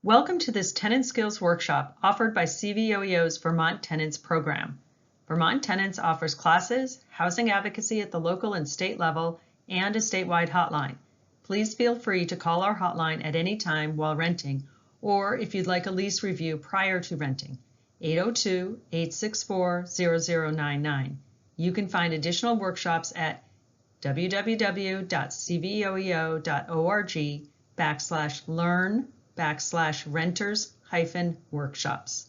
Welcome to this Tenant Skills Workshop offered by CVOEO's Vermont Tenants program. Vermont Tenants offers classes, housing advocacy at the local and state level, and a statewide hotline. Please feel free to call our hotline at any time while renting, or if you'd like a lease review prior to renting, 802-864-0099. You can find additional workshops at www.cvoeo.org/learn/renters-workshops.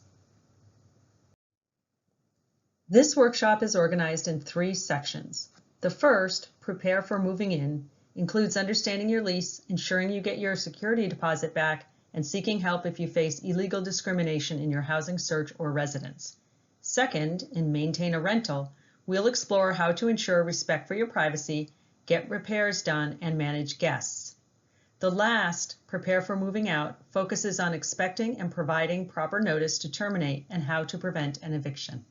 This workshop is organized in 3 sections. The first, Prepare for Moving In, includes understanding your lease, ensuring you get your security deposit back, and seeking help if you face illegal discrimination in your housing search or residence. Second, in Maintain a Rental, we'll explore how to ensure respect for your privacy, get repairs done, and manage guests. The last, Prepare for Moving Out, focuses on expecting and providing proper notice to terminate and how to prevent an eviction.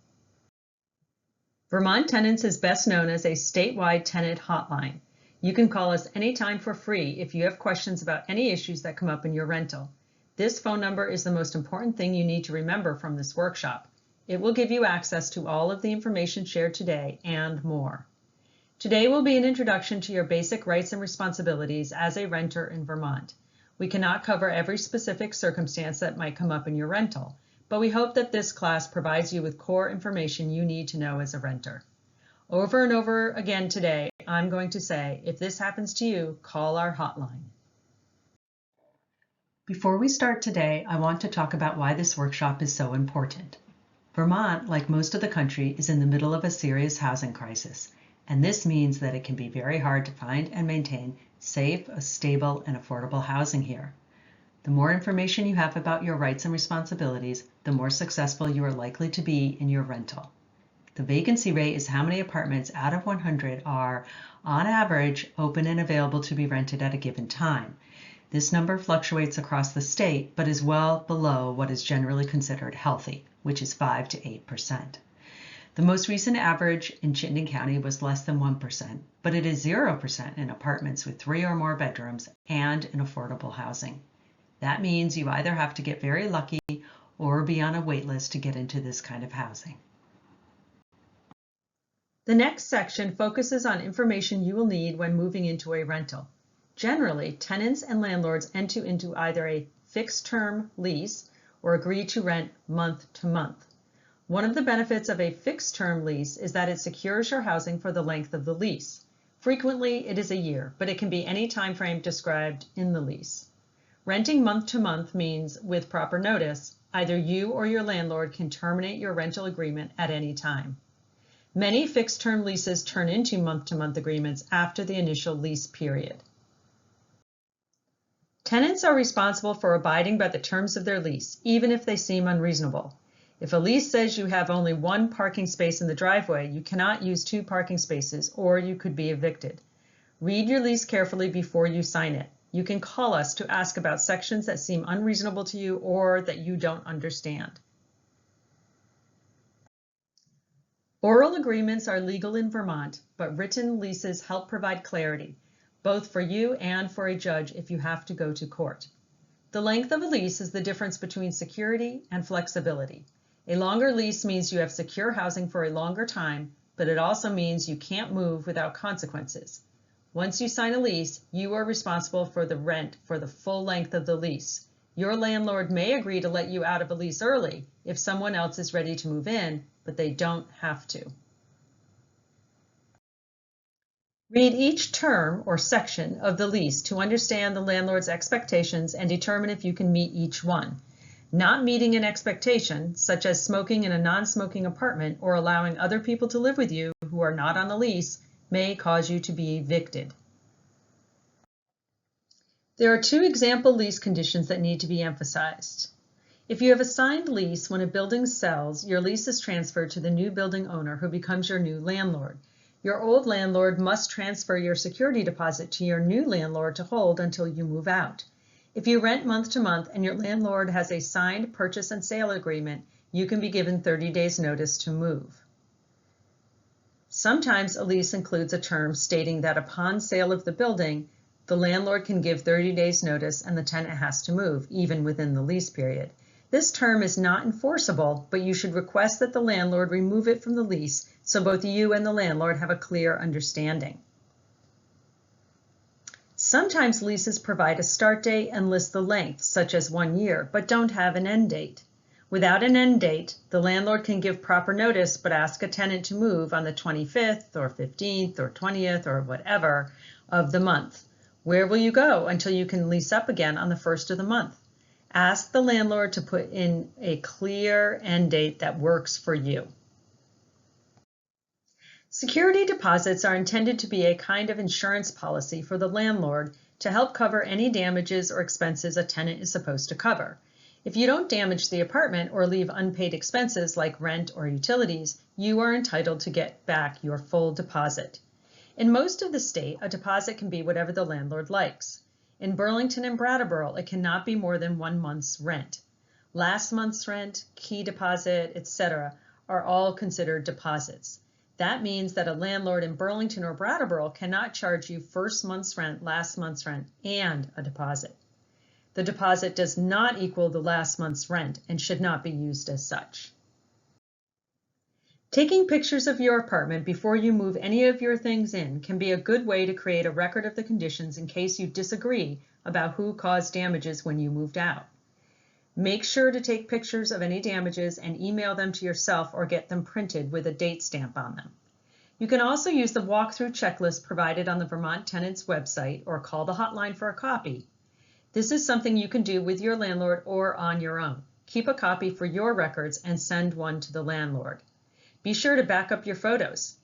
Vermont Tenants is best known as a statewide tenant hotline. You can call us anytime for free if you have questions about any issues that come up in your rental. This phone number is the most important thing you need to remember from this workshop. It will give you access to all of the information shared today and more. Today will be an introduction to your basic rights and responsibilities as a renter in Vermont. We cannot cover every specific circumstance that might come up in your rental, but we hope that this class provides you with core information you need to know as a renter. Over and over again today, I'm going to say, if this happens to you, call our hotline. Before we start today, I want to talk about why this workshop is so important. Vermont, like most of the country, is in the middle of a serious housing crisis, and this means that it can be very hard to find and maintain safe, stable, and affordable housing here. The more information you have about your rights and responsibilities, the more successful you are likely to be in your rental. The vacancy rate is how many apartments out of 100 are, on average, open and available to be rented at a given time. This number fluctuates across the state, but is well below what is generally considered healthy, which is 5 to 8%. The most recent average in Chittenden County was less than 1%, but it is 0% in apartments with 3 or more bedrooms and in affordable housing. That means you either have to get very lucky or be on a wait list to get into this kind of housing. The next section focuses on information you will need when moving into a rental. Generally, tenants and landlords enter into either a fixed-term lease or agree to rent month to month. One of the benefits of a fixed-term lease is that it secures your housing for the length of the lease. Frequently, it is a year, but it can be any time frame described in the lease. Renting month to month means, with proper notice, either you or your landlord can terminate your rental agreement at any time. Many fixed-term leases turn into month-to-month agreements after the initial lease period. Tenants are responsible for abiding by the terms of their lease, even if they seem unreasonable. If a lease says you have only 1 parking space in the driveway, you cannot use 2 parking spaces, or you could be evicted. Read your lease carefully before you sign it. You can call us to ask about sections that seem unreasonable to you or that you don't understand. Oral agreements are legal in Vermont, but written leases help provide clarity, both for you and for a judge if you have to go to court. The length of a lease is the difference between security and flexibility. A longer lease means you have secure housing for a longer time, but it also means you can't move without consequences. Once you sign a lease, you are responsible for the rent for the full length of the lease. Your landlord may agree to let you out of a lease early if someone else is ready to move in, but they don't have to. Read each term or section of the lease to understand the landlord's expectations and determine if you can meet each one. Not meeting an expectation, such as smoking in a non-smoking apartment or allowing other people to live with you who are not on the lease, may cause you to be evicted. There are 2 example lease conditions that need to be emphasized. If you have a signed lease, when a building sells, your lease is transferred to the new building owner who becomes your new landlord. Your old landlord must transfer your security deposit to your new landlord to hold until you move out. If you rent month to month and your landlord has a signed purchase and sale agreement, you can be given 30 days notice to move. Sometimes a lease includes a term stating that upon sale of the building, the landlord can give 30 days notice and the tenant has to move, even within the lease period. This term is not enforceable, but you should request that the landlord remove it from the lease so both you and the landlord have a clear understanding. Sometimes leases provide a start date and list the length, such as 1 year, but don't have an end date. Without an end date, the landlord can give proper notice but ask a tenant to move on the 25th or 15th or 20th or whatever of the month. Where will you go until you can lease up again on the 1st of the month? Ask the landlord to put in a clear end date that works for you. Security deposits are intended to be a kind of insurance policy for the landlord to help cover any damages or expenses a tenant is supposed to cover. If you don't damage the apartment or leave unpaid expenses like rent or utilities, you are entitled to get back your full deposit. In most of the state, a deposit can be whatever the landlord likes. In Burlington and Brattleboro, it cannot be more than 1 month's rent. Last month's rent, key deposit, etc. are all considered deposits. That means that a landlord in Burlington or Brattleboro cannot charge you first month's rent, last month's rent, and a deposit. The deposit does not equal the last month's rent and should not be used as such. Taking pictures of your apartment before you move any of your things in can be a good way to create a record of the conditions in case you disagree about who caused damages when you moved out. Make sure to take pictures of any damages and email them to yourself or get them printed with a date stamp on them. You can also use the walkthrough checklist provided on the Vermont Tenants website or call the hotline for a copy. This is something you can do with your landlord or on your own. Keep a copy for your records and send one to the landlord. Be sure to back up your photos.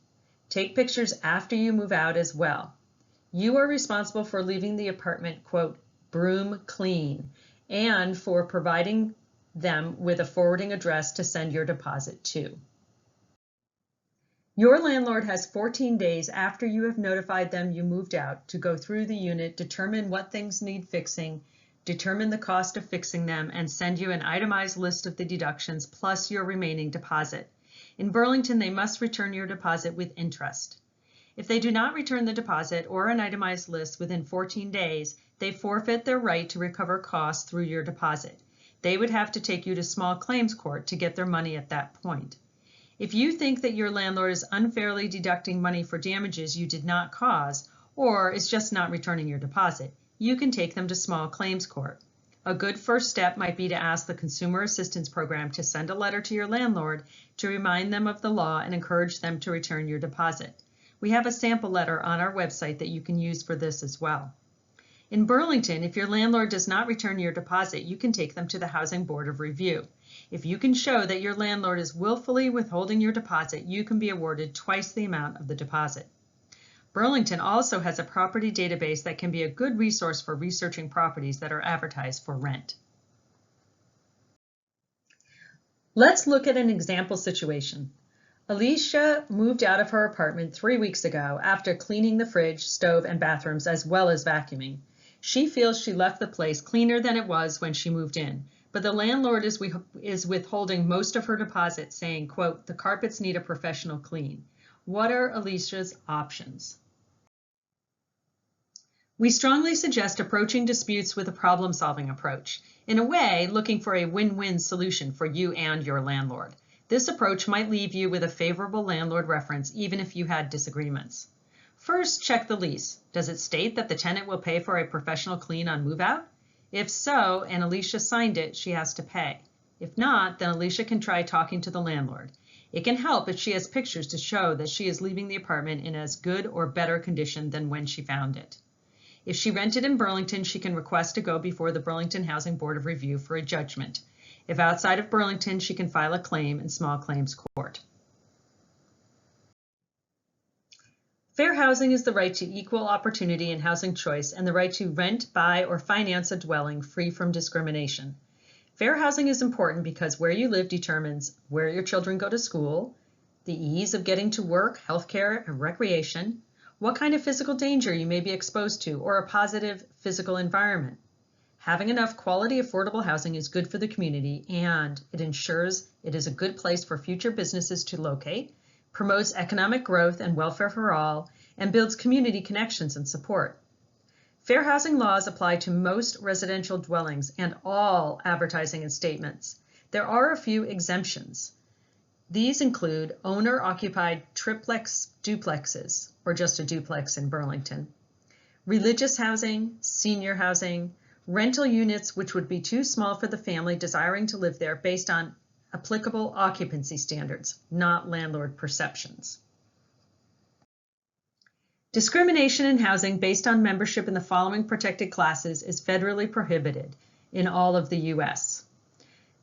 Take pictures after you move out as well. You are responsible for leaving the apartment, quote, broom clean, and for providing them with a forwarding address to send your deposit to. Your landlord has 14 days after you have notified them you moved out to go through the unit, determine what things need fixing, determine the cost of fixing them, and send you an itemized list of the deductions plus your remaining deposit. In Burlington, they must return your deposit with interest. If they do not return the deposit or an itemized list within 14 days, they forfeit their right to recover costs through your deposit. They would have to take you to small claims court to get their money at that point. If you think that your landlord is unfairly deducting money for damages you did not cause, or is just not returning your deposit, you can take them to small claims court. A good first step might be to ask the Consumer Assistance Program to send a letter to your landlord to remind them of the law and encourage them to return your deposit. We have a sample letter on our website that you can use for this as well. In Burlington, if your landlord does not return your deposit, you can take them to the Housing Board of Review. If you can show that your landlord is willfully withholding your deposit, you can be awarded twice the amount of the deposit. Burlington also has a property database that can be a good resource for researching properties that are advertised for rent. Let's look at an example situation. Alicia moved out of her apartment 3 weeks ago after cleaning the fridge, stove, and bathrooms as well as vacuuming. She feels she left the place cleaner than it was when she moved in, but the landlord is withholding most of her deposit, saying, quote, the carpets need a professional clean. What are Alicia's options? We strongly suggest approaching disputes with a problem-solving approach, in a way looking for a win-win solution for you and your landlord. This approach might leave you with a favorable landlord reference even if you had disagreements. First, check the lease. Does it state that the tenant will pay for a professional clean on move-out? If so, and Alicia signed it, she has to pay. If not, then Alicia can try talking to the landlord. It can help if she has pictures to show that she is leaving the apartment in as good or better condition than when she found it. If she rented in Burlington, she can request to go before the Burlington Housing Board of Review for a judgment. If outside of Burlington, she can file a claim in small claims court. Fair housing is the right to equal opportunity in housing choice and the right to rent, buy, or finance a dwelling free from discrimination. Fair housing is important because where you live determines where your children go to school, the ease of getting to work, healthcare, and recreation, what kind of physical danger you may be exposed to, or a positive physical environment. Having enough quality, affordable housing is good for the community, and it ensures it is a good place for future businesses to locate, promotes economic growth and welfare for all, and builds community connections and support. Fair housing laws apply to most residential dwellings and all advertising and statements. There are a few exemptions. These include owner-occupied triplex duplexes, or just a duplex in Burlington, religious housing, senior housing, rental units which would be too small for the family desiring to live there based on applicable occupancy standards, not landlord perceptions. Discrimination in housing based on membership in the following protected classes is federally prohibited in all of the U.S.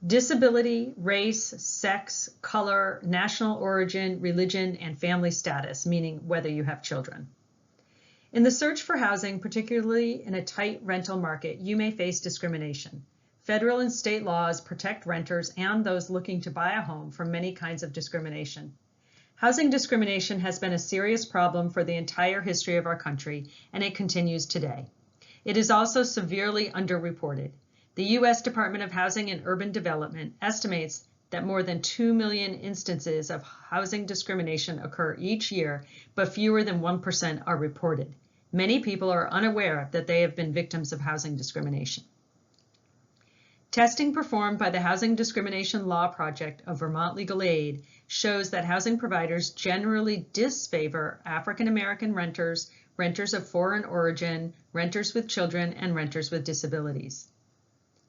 Disability, race, sex, color, national origin, religion, and family status, meaning whether you have children. In the search for housing, particularly in a tight rental market, you may face discrimination. Federal and state laws protect renters and those looking to buy a home from many kinds of discrimination. Housing discrimination has been a serious problem for the entire history of our country, and it continues today. It is also severely underreported. The U.S. Department of Housing and Urban Development estimates that more than 2 million instances of housing discrimination occur each year, but fewer than 1% are reported. Many people are unaware that they have been victims of housing discrimination. Testing performed by the Housing Discrimination Law Project of Vermont Legal Aid shows that housing providers generally disfavor African American renters, renters of foreign origin, renters with children, and renters with disabilities.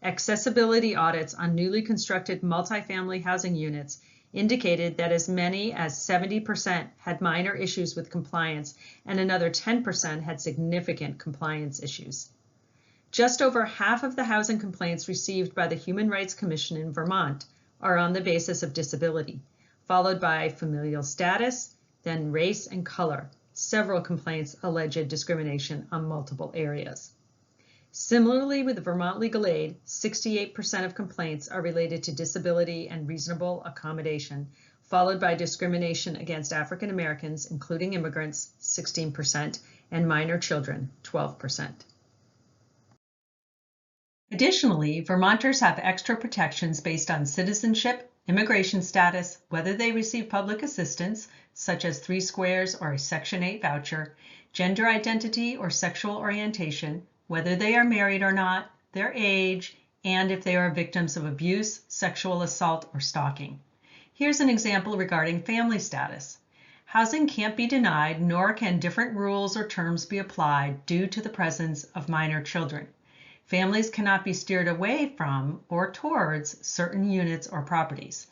Accessibility audits on newly constructed multifamily housing units indicated that as many as 70% had minor issues with compliance and another 10% had significant compliance issues. Just over half of the housing complaints received by the Human Rights Commission in Vermont are on the basis of disability, followed by familial status, then race and color. Several complaints allege discrimination on multiple areas. Similarly, with Vermont Legal Aid, 68% of complaints are related to disability and reasonable accommodation, followed by discrimination against African Americans, including immigrants, 16%, and minor children, 12%. Additionally, Vermonters have extra protections based on citizenship, immigration status, whether they receive public assistance, such as 3 squares or a Section 8 voucher, gender identity or sexual orientation, whether they are married or not, their age, and if they are victims of abuse, sexual assault, or stalking. Here's an example regarding family status. Housing can't be denied, nor can different rules or terms be applied due to the presence of minor children. Families cannot be steered away from or towards certain units or properties.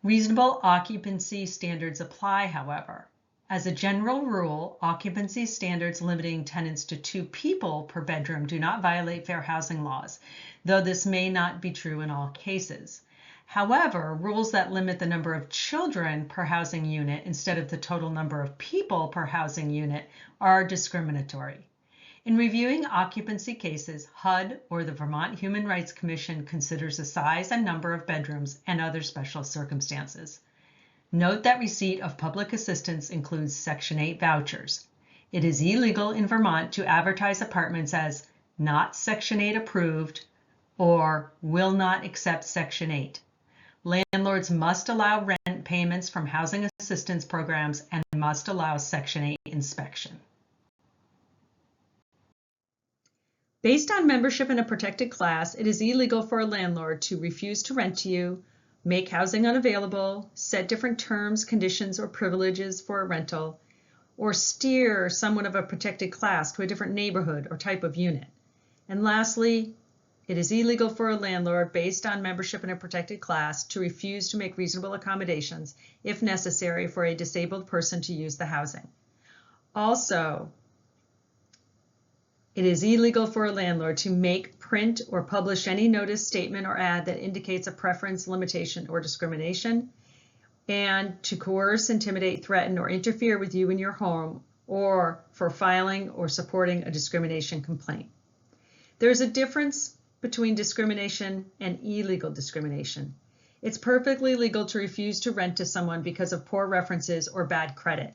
Reasonable occupancy standards apply, however. As a general rule, occupancy standards limiting tenants to 2 people per bedroom do not violate fair housing laws, though this may not be true in all cases. However, rules that limit the number of children per housing unit instead of the total number of people per housing unit are discriminatory. In reviewing occupancy cases, HUD, or the Vermont Human Rights Commission, considers the size and number of bedrooms and other special circumstances. Note that receipt of public assistance includes Section 8 vouchers. It is illegal in Vermont to advertise apartments as not Section 8 approved or will not accept Section 8. Landlords must allow rent payments from housing assistance programs and must allow Section 8 inspection. Based on membership in a protected class, it is illegal for a landlord to refuse to rent to you, make housing unavailable, set different terms, conditions, or privileges for a rental, or steer someone of a protected class to a different neighborhood or type of unit. And lastly, it is illegal for a landlord, based on membership in a protected class, to refuse to make reasonable accommodations, if necessary, for a disabled person to use the housing. Also, it is illegal for a landlord to make, print, or publish any notice, statement, or ad that indicates a preference, limitation, or discrimination, and to coerce, intimidate, threaten, or interfere with you in your home, or for filing or supporting a discrimination complaint. There is a difference between discrimination and illegal discrimination. It's perfectly legal to refuse to rent to someone because of poor references or bad credit.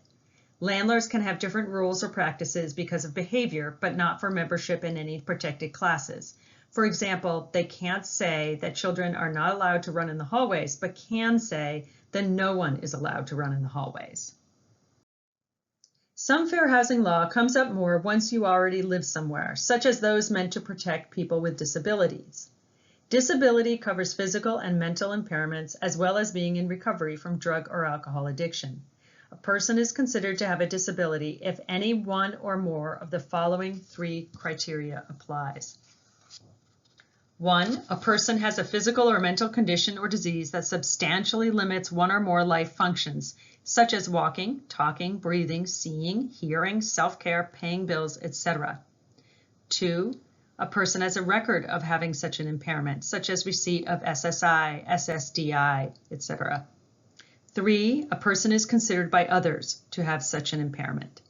Landlords can have different rules or practices because of behavior, but not for membership in any protected classes. For example, they can't say that children are not allowed to run in the hallways, but can say that no one is allowed to run in the hallways. Some fair housing law comes up more once you already live somewhere, such as those meant to protect people with disabilities. Disability covers physical and mental impairments as well as being in recovery from drug or alcohol addiction. A person is considered to have a disability if any one or more of the following 3 criteria applies. 1, a person has a physical or mental condition or disease that substantially limits one or more life functions, such as walking, talking, breathing, seeing, hearing, self-care, paying bills, etc. 2, a person has a record of having such an impairment, such as receipt of SSI, SSDI, etc. 3, a person is considered by others to have such an impairment.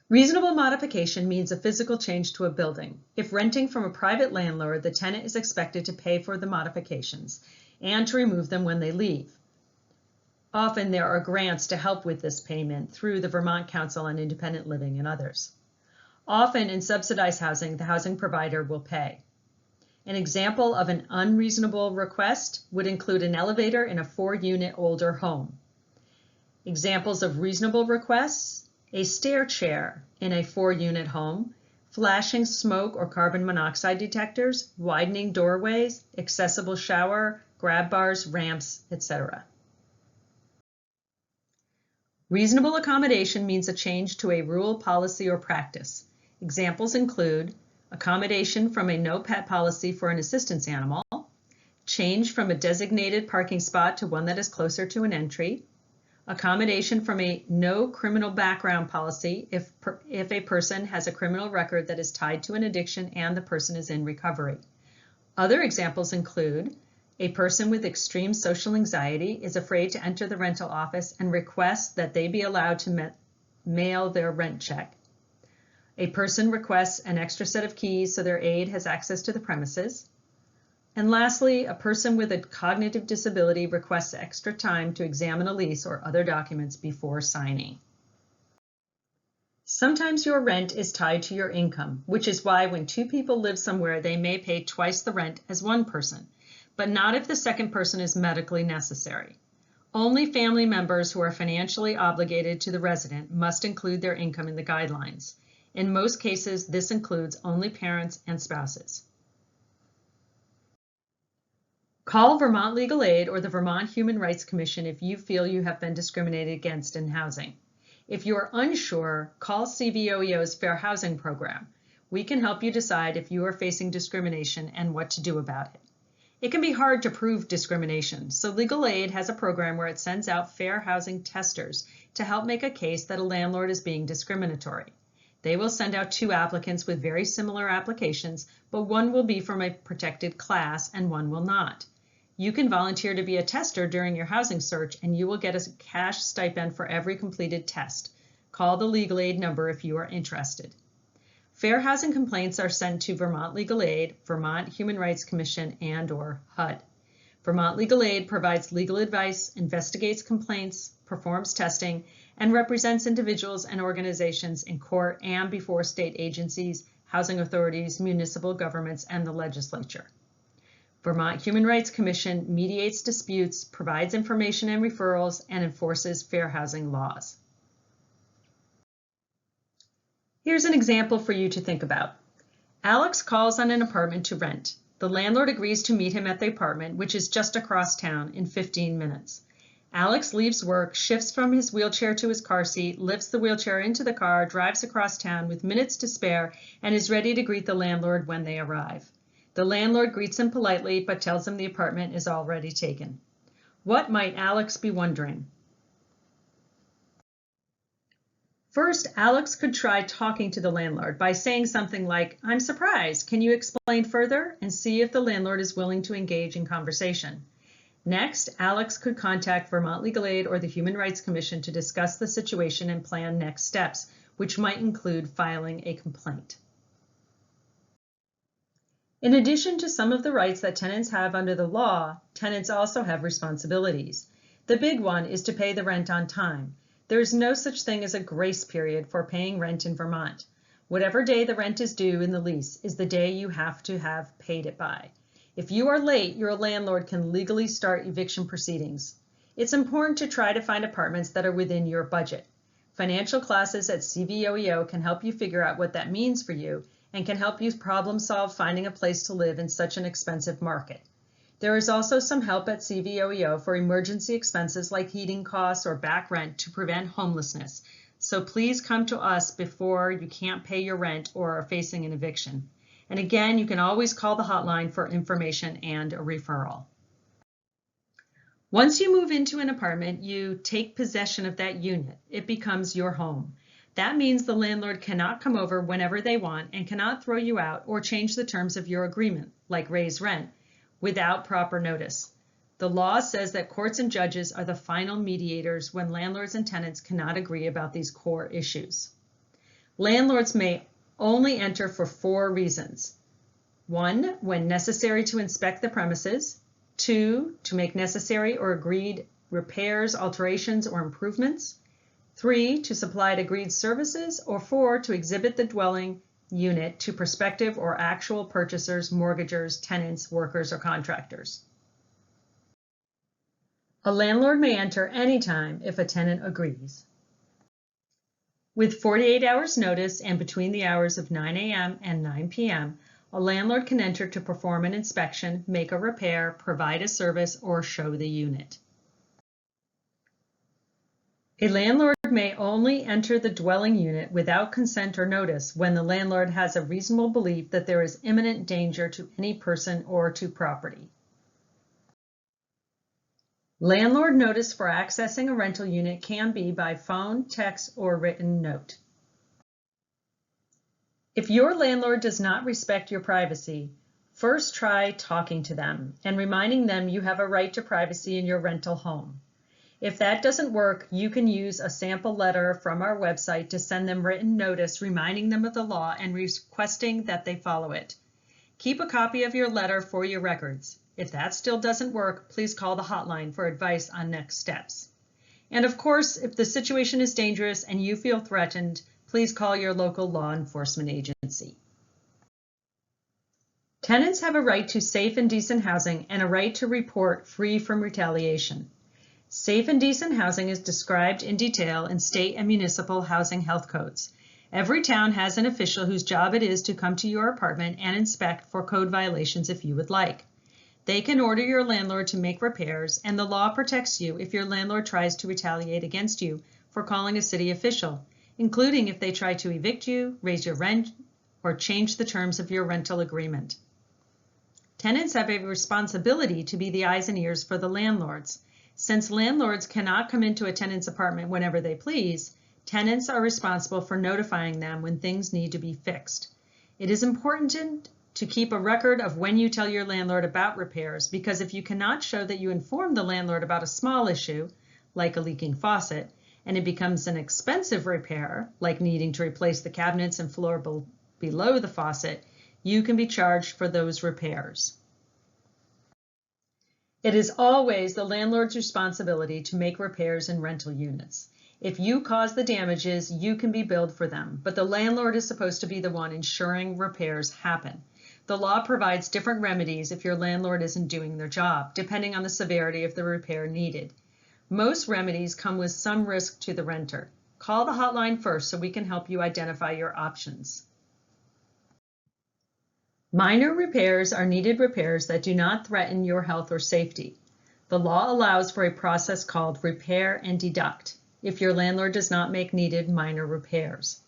Reasonable modification means a physical change to a building. If renting from a private landlord, the tenant is expected to pay for the modifications and to remove them when they leave. Often there are grants to help with this payment through the Vermont Council on Independent Living and others. Often in subsidized housing, the housing provider will pay. An example of an unreasonable request would include an elevator in a 4-unit older home. Examples of reasonable requests: a stair chair in a 4-unit home, flashing smoke or carbon monoxide detectors, widening doorways, accessible shower, grab bars, ramps, etc. Reasonable accommodation means a change to a rule, policy, or practice. Examples include accommodation from a no pet policy for an assistance animal, change from a designated parking spot to one that is closer to an entry, accommodation from a no criminal background policy if a person has a criminal record that is tied to an addiction and the person is in recovery. Other examples include a person with extreme social anxiety is afraid to enter the rental office and requests that they be allowed to mail their rent check. A person requests an extra set of keys so their aide has access to the premises. And lastly, a person with a cognitive disability requests extra time to examine a lease or other documents before signing. Sometimes your rent is tied to your income, which is why when 2 people live somewhere, they may pay twice the rent as one person, but not if the second person is medically necessary. Only family members who are financially obligated to the resident must include their income in the guidelines. In most cases, this includes only parents and spouses. Call Vermont Legal Aid or the Vermont Human Rights Commission if you feel you have been discriminated against in housing. If you are unsure, call CVOEO's Fair Housing Program. We can help you decide if you are facing discrimination and what to do about it. It can be hard to prove discrimination, so Legal Aid has a program where it sends out fair housing testers to help make a case that a landlord is being discriminatory. They will send out 2 applicants with very similar applications, but one will be from a protected class and one will not. You can volunteer to be a tester during your housing search and you will get a cash stipend for every completed test. Call the Legal Aid number if you are interested. Fair housing complaints are sent to Vermont Legal Aid, Vermont Human Rights Commission, and/or HUD. Vermont Legal Aid provides legal advice, investigates complaints, performs testing, and represents individuals and organizations in court and before state agencies, housing authorities, municipal governments, and the legislature. Vermont Human Rights Commission mediates disputes, provides information and referrals, and enforces fair housing laws. Here's an example for you to think about. Alex calls on an apartment to rent. The landlord agrees to meet him at the apartment, which is just across town, in 15 minutes. Alex leaves work, shifts from his wheelchair to his car seat, lifts the wheelchair into the car, drives across town with minutes to spare, and is ready to greet the landlord when they arrive. The landlord greets him politely, but tells him the apartment is already taken. What might Alex be wondering? First, Alex could try talking to the landlord by saying something like, "I'm surprised, can you explain further?" and see if the landlord is willing to engage in conversation. Next, Alex could contact Vermont Legal Aid or the Human Rights Commission to discuss the situation and plan next steps, which might include filing a complaint. In addition to some of the rights that tenants have under the law, tenants also have responsibilities. The big one is to pay the rent on time. There is no such thing as a grace period for paying rent in Vermont. Whatever day the rent is due in the lease is the day you have to have paid it by. If you are late, your landlord can legally start eviction proceedings. It's important to try to find apartments that are within your budget. Financial classes at CVOEO can help you figure out what that means for you and can help you problem solve finding a place to live in such an expensive market. There is also some help at CVOEO for emergency expenses like heating costs or back rent to prevent homelessness. So please come to us before you can't pay your rent or are facing an eviction. And again, you can always call the hotline for information and a referral. Once you move into an apartment, you take possession of that unit. It becomes your home. That means the landlord cannot come over whenever they want and cannot throw you out or change the terms of your agreement, like raise rent, without proper notice. The law says that courts and judges are the final mediators when landlords and tenants cannot agree about these core issues. Landlords may only enter for 4 reasons. 1, when necessary to inspect the premises. 2, to make necessary or agreed repairs, alterations, or improvements. 3, to supply agreed services. Or 4, to exhibit the dwelling unit to prospective or actual purchasers, mortgagors, tenants, workers, or contractors. A landlord may enter anytime if a tenant agrees. With 48 hours notice and between the hours of 9 a.m. and 9 p.m., a landlord can enter to perform an inspection, make a repair, provide a service, or show the unit. A landlord may only enter the dwelling unit without consent or notice when the landlord has a reasonable belief that there is imminent danger to any person or to property. Landlord notice for accessing a rental unit can be by phone, text, or written note. If your landlord does not respect your privacy, first try talking to them and reminding them you have a right to privacy in your rental home. If that doesn't work, you can use a sample letter from our website to send them written notice reminding them of the law and requesting that they follow it. Keep a copy of your letter for your records. If that still doesn't work, please call the hotline for advice on next steps. And of course, if the situation is dangerous and you feel threatened, please call your local law enforcement agency. Tenants have a right to safe and decent housing and a right to report free from retaliation. Safe and decent housing is described in detail in state and municipal housing health codes. Every town has an official whose job it is to come to your apartment and inspect for code violations if you would like. They can order your landlord to make repairs, and the law protects you if your landlord tries to retaliate against you for calling a city official, including if they try to evict you, raise your rent, or change the terms of your rental agreement. Tenants have a responsibility to be the eyes and ears for the landlords. Since landlords cannot come into a tenant's apartment whenever they please, tenants are responsible for notifying them when things need to be fixed. It is important to keep a record of when you tell your landlord about repairs, because if you cannot show that you informed the landlord about a small issue, like a leaking faucet, and it becomes an expensive repair, like needing to replace the cabinets and floor below the faucet, you can be charged for those repairs. It is always the landlord's responsibility to make repairs in rental units. If you cause the damages, you can be billed for them, but the landlord is supposed to be the one ensuring repairs happen. The law provides different remedies if your landlord isn't doing their job, depending on the severity of the repair needed. Most remedies come with some risk to the renter. Call the hotline first so we can help you identify your options. Minor repairs are needed repairs that do not threaten your health or safety. The law allows for a process called repair and deduct if your landlord does not make needed minor repairs.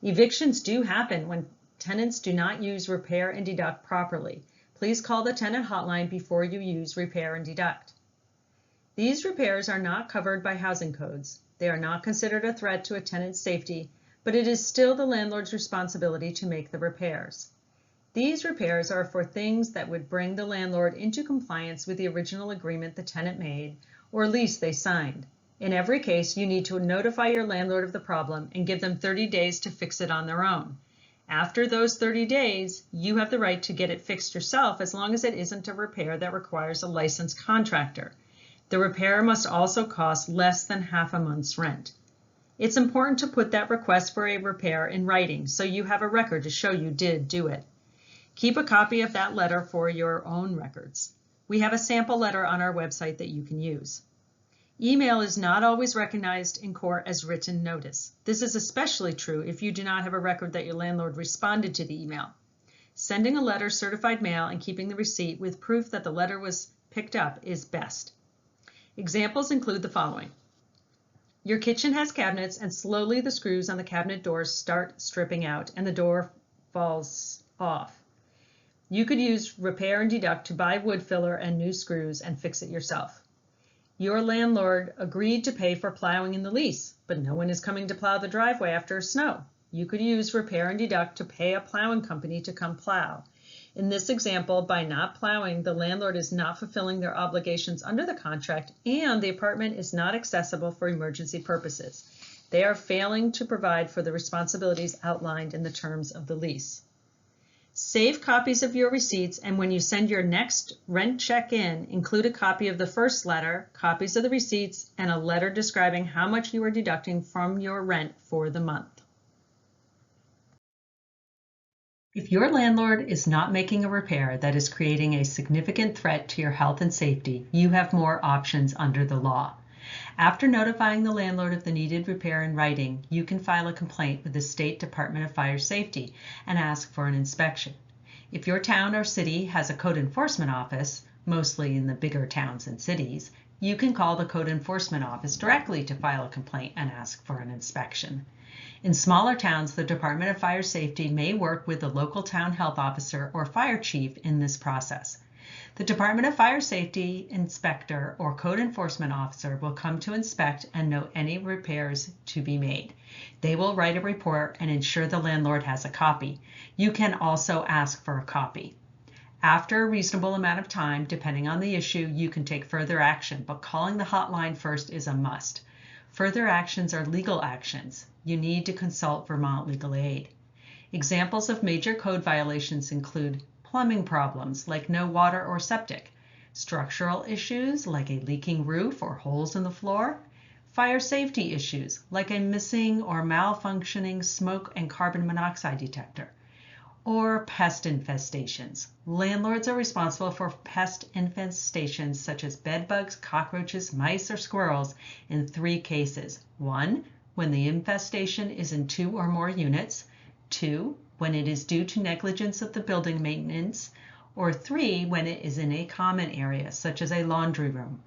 Evictions do happen when tenants do not use repair and deduct properly. Please call the tenant hotline before you use repair and deduct. These repairs are not covered by housing codes. They are not considered a threat to a tenant's safety, but it is still the landlord's responsibility to make the repairs. These repairs are for things that would bring the landlord into compliance with the original agreement the tenant made or lease they signed. In every case, you need to notify your landlord of the problem and give them 30 days to fix it on their own. After those 30 days, you have the right to get it fixed yourself as long as it isn't a repair that requires a licensed contractor. The repair must also cost less than half a month's rent. It's important to put that request for a repair in writing so you have a record to show you did do it. Keep a copy of that letter for your own records. We have a sample letter on our website that you can use. Email is not always recognized in court as written notice. This is especially true if you do not have a record that your landlord responded to the email. Sending a letter certified mail and keeping the receipt with proof that the letter was picked up is best. Examples include the following. Your kitchen has cabinets and slowly the screws on the cabinet doors start stripping out and the door falls off. You could use repair and deduct to buy wood filler and new screws and fix it yourself. Your landlord agreed to pay for plowing in the lease, but no one is coming to plow the driveway after snow. You could use repair and deduct to pay a plowing company to come plow. In this example, by not plowing, the landlord is not fulfilling their obligations under the contract and the apartment is not accessible for emergency purposes. They are failing to provide for the responsibilities outlined in the terms of the lease. Save copies of your receipts, and when you send your next rent check in, include a copy of the first letter, copies of the receipts, and a letter describing how much you are deducting from your rent for the month. If your landlord is not making a repair that is creating a significant threat to your health and safety, you have more options under the law. After notifying the landlord of the needed repair in writing, you can file a complaint with the State Department of Fire Safety and ask for an inspection. If your town or city has a code enforcement office, mostly in the bigger towns and cities, you can call the code enforcement office directly to file a complaint and ask for an inspection. In smaller towns, the Department of Fire Safety may work with the local town health officer or fire chief in this process. The Department of Fire Safety inspector or code enforcement officer will come to inspect and note any repairs to be made. They will write a report and ensure the landlord has a copy. You can also ask for a copy. After a reasonable amount of time, depending on the issue, you can take further action, but calling the hotline first is a must. Further actions are legal actions. You need to consult Vermont legal aid. Examples of major code violations include plumbing problems like no water or septic, structural issues like a leaking roof or holes in the floor, fire safety issues like a missing or malfunctioning smoke and carbon monoxide detector, or pest infestations. Landlords are responsible for pest infestations such as bed bugs, cockroaches, mice, or squirrels in 3 cases. 1, when the infestation is in 2 or more units. 2, when it is due to negligence of the building maintenance. Or 3, when it is in a common area, such as a laundry room.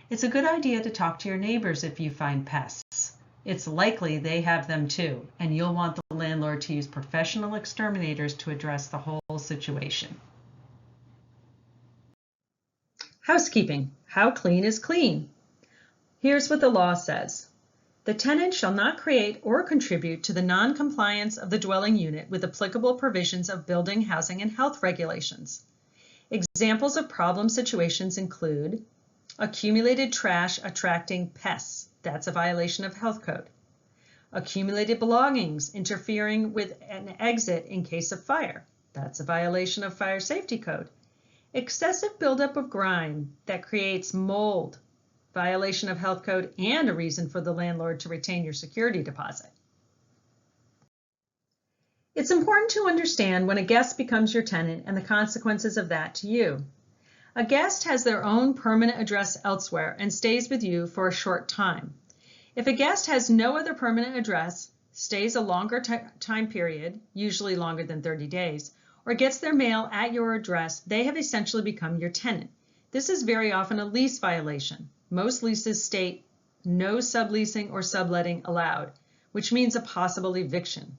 It's a good idea to talk to your neighbors if you find pests. It's likely they have them too, and you'll want the landlord to use professional exterminators to address the whole situation. Housekeeping. How clean is clean? Here's what the law says. The tenant shall not create or contribute to the non-compliance of the dwelling unit with applicable provisions of building, housing, and health regulations. Examples of problem situations include accumulated trash attracting pests. That's a violation of health code. Accumulated belongings interfering with an exit in case of fire. That's a violation of fire safety code. Excessive buildup of grime that creates mold. Violation of health code and a reason for the landlord to retain your security deposit. It's important to understand when a guest becomes your tenant and the consequences of that to you. A guest has their own permanent address elsewhere and stays with you for a short time. If a guest has no other permanent address, stays a longer time period, usually longer than 30 days, or gets their mail at your address, they have essentially become your tenant. This is very often a lease violation. Most leases state no subleasing or subletting allowed, which means a possible eviction.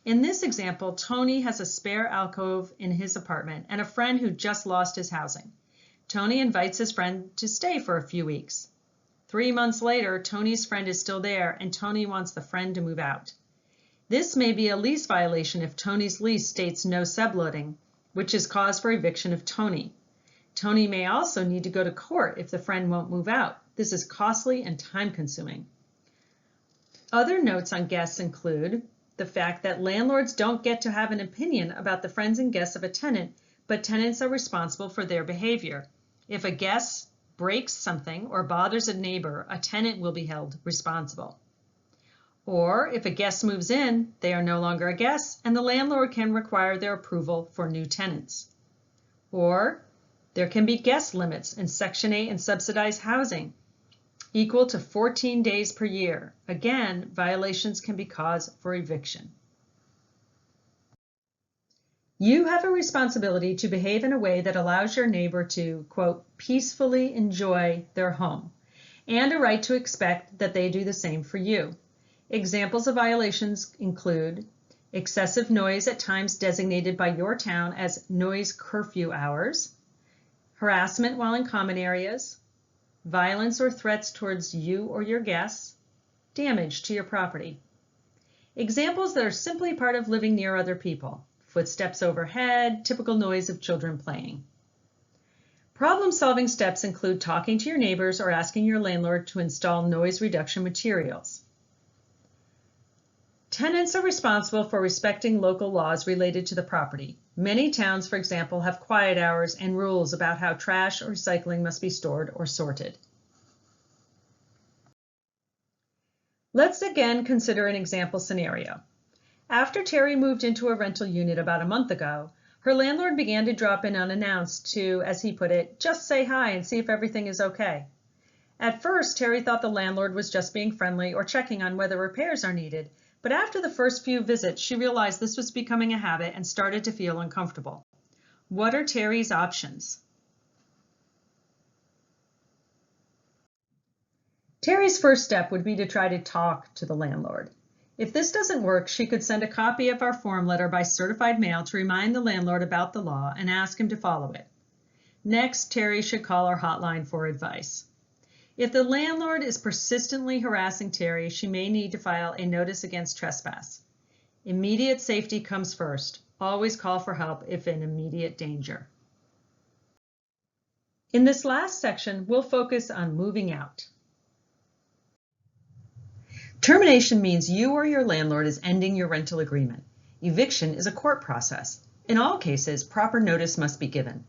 In this example, Tony has a spare alcove in his apartment and a friend who just lost his housing. Tony invites his friend to stay for a few weeks. 3 months later, Tony's friend is still there and Tony wants the friend to move out. This may be a lease violation if Tony's lease states no subletting, which is cause for eviction of Tony. Tony may also need to go to court if the friend won't move out. This is costly and time-consuming. Other notes on guests include the fact that landlords don't get to have an opinion about the friends and guests of a tenant, but tenants are responsible for their behavior. If a guest breaks something or bothers a neighbor, a tenant will be held responsible. Or if a guest moves in, they are no longer a guest, and the landlord can require their approval for new tenants. Or there can be guest limits in Section 8 and subsidized housing. equal to 14 days per year. Again, violations can be cause for eviction. You have a responsibility to behave in a way that allows your neighbor to, quote, peacefully enjoy their home, and a right to expect that they do the same for you. Examples of violations include excessive noise at times designated by your town as noise curfew hours, harassment while in common areas, violence or threats towards you or your guests, damage to your property. Examples that are simply part of living near other people: footsteps overhead, typical noise of children playing. Problem-solving steps include talking to your neighbors or asking your landlord to install noise reduction materials. Tenants are responsible for respecting local laws related to the property. Many towns, for example, have quiet hours and rules about how trash or recycling must be stored or sorted. Let's again consider an example scenario. After Terry moved into a rental unit about a month ago, her landlord began to drop in unannounced to, as he put it, just say hi and see if everything is okay. At first, Terry thought the landlord was just being friendly or checking on whether repairs are needed, but after the first few visits, she realized this was becoming a habit and started to feel uncomfortable. What are Terry's options? Terry's first step would be to try to talk to the landlord. If this doesn't work, she could send a copy of our form letter by certified mail to remind the landlord about the law and ask him to follow it. Next, Terry should call our hotline for advice. If the landlord is persistently harassing Terry, she may need to file a notice against trespass. Immediate safety comes first. Always call for help if in immediate danger. In this last section, we'll focus on moving out. Termination means you or your landlord is ending your rental agreement. Eviction is a court process. In all cases, proper notice must be given.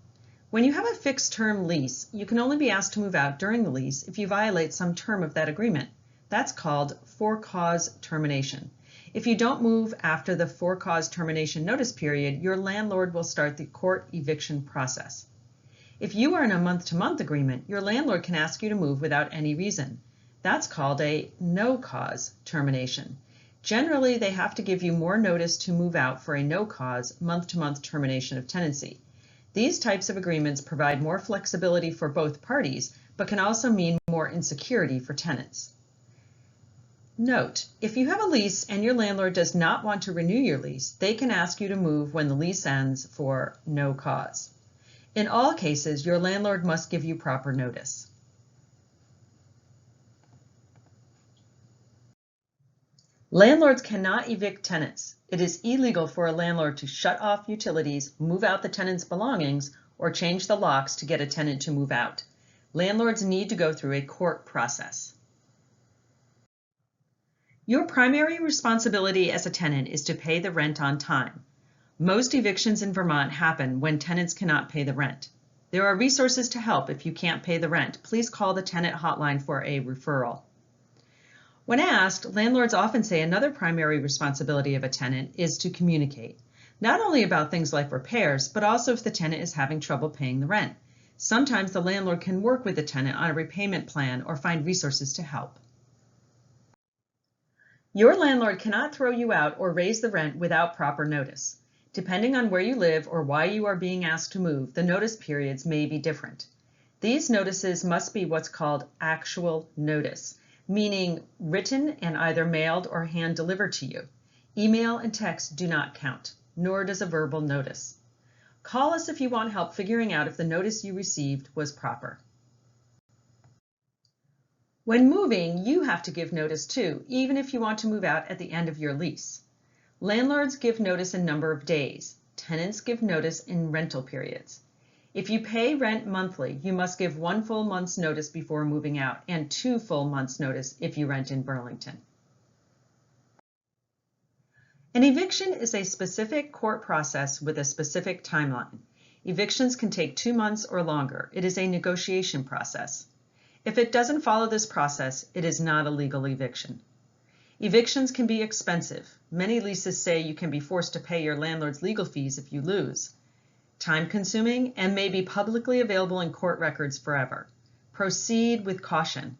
When you have a fixed-term lease, you can only be asked to move out during the lease if you violate some term of that agreement. That's called for-cause termination. If you don't move after the for-cause termination notice period, your landlord will start the court eviction process. If you are in a month-to-month agreement, your landlord can ask you to move without any reason. That's called a no-cause termination. Generally, they have to give you more notice to move out for a no-cause month-to-month termination of tenancy. These types of agreements provide more flexibility for both parties, but can also mean more insecurity for tenants. Note, if you have a lease and your landlord does not want to renew your lease, they can ask you to move when the lease ends for no cause. In all cases, your landlord must give you proper notice. Landlords cannot evict tenants. It is illegal for a landlord to shut off utilities, move out the tenant's belongings, or change the locks to get a tenant to move out. Landlords need to go through a court process. Your primary responsibility as a tenant is to pay the rent on time. Most evictions in Vermont happen when tenants cannot pay the rent. There are resources to help if you can't pay the rent. Please call the tenant hotline for a referral. When asked, landlords often say another primary responsibility of a tenant is to communicate, not only about things like repairs, but also if the tenant is having trouble paying the rent. Sometimes the landlord can work with the tenant on a repayment plan or find resources to help. Your landlord cannot throw you out or raise the rent without proper notice. Depending on where you live or why you are being asked to move, the notice periods may be different. These notices must be what's called actual notice, meaning written and either mailed or hand delivered to you. Email and text do not count, nor does a verbal notice. Call us if you want help figuring out if the notice you received was proper. When moving, you have to give notice too, even if you want to move out at the end of your lease. Landlords give notice in number of days. Tenants give notice in rental periods. If you pay rent monthly, you must give 1 full month's notice before moving out and 2 full months' notice if you rent in Burlington. An eviction is a specific court process with a specific timeline. Evictions can take 2 months or longer. It is a negotiation process. If it doesn't follow this process, it is not a legal eviction. Evictions can be expensive. Many leases say you can be forced to pay your landlord's legal fees if you lose. Time-consuming, and may be publicly available in court records forever. Proceed with caution.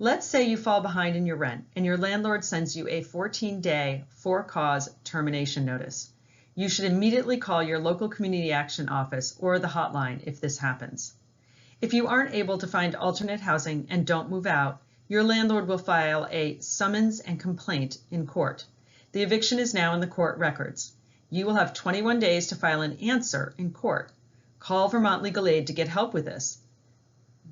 Let's say you fall behind in your rent and your landlord sends you a 14-day for-cause termination notice. You should immediately call your local community action office or the hotline if this happens. If you aren't able to find alternate housing and don't move out, your landlord will file a summons and complaint in court. The eviction is now in the court records. You will have 21 days to file an answer in court. Call Vermont Legal Aid to get help with this.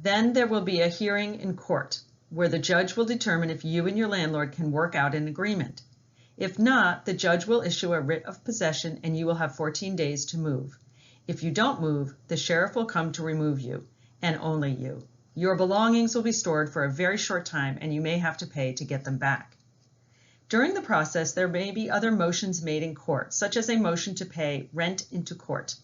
Then there will be a hearing in court, where the judge will determine if you and your landlord can work out an agreement. If not, the judge will issue a writ of possession and you will have 14 days to move. If you don't move, the sheriff will come to remove you, and only you. Your belongings will be stored for a very short time and you may have to pay to get them back. During the process, there may be other motions made in court, such as a motion to pay rent into court.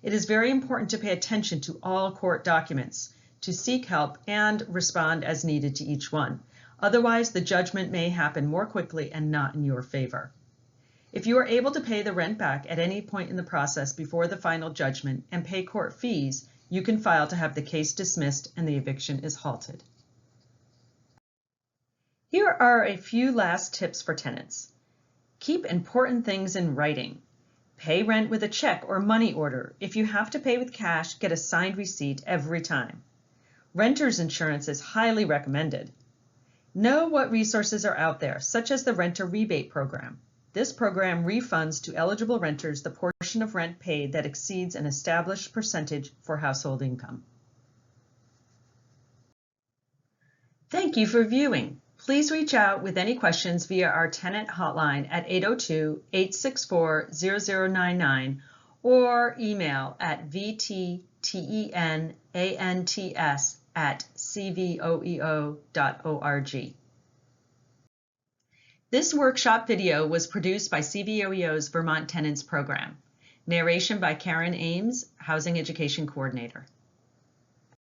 It is very important to pay attention to all court documents, to seek help and respond as needed to each one. Otherwise, the judgment may happen more quickly and not in your favor. If you are able to pay the rent back at any point in the process before the final judgment and pay court fees, you can file to have the case dismissed and the eviction is halted. Here are a few last tips for tenants. Keep important things in writing. Pay rent with a check or money order. If you have to pay with cash, get a signed receipt every time. Renter's insurance is highly recommended. Know what resources are out there, such as the Renter Rebate Program. This program refunds to eligible renters the portion of rent paid that exceeds an established percentage for household income. Thank you for viewing. Please reach out with any questions via our tenant hotline at 802-864-0099 or email at vtenants@cvoeo.org. This workshop video was produced by CVOEO's Vermont Tenants program. Narration by Karen Ames, Housing Education Coordinator.